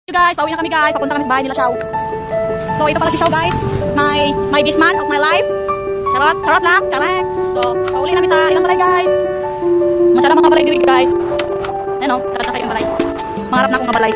Guys, pauwi na kami guys. Papunta kami sa bahay nila Xiao. So ito pala si Xiao guys. My best man of my life. Charot lang. So pauwi namin sa ilang balay guys. Masyadong mga balay dito guys. Ano, charot na kayo ng balay. Mangarap na akong mabalay.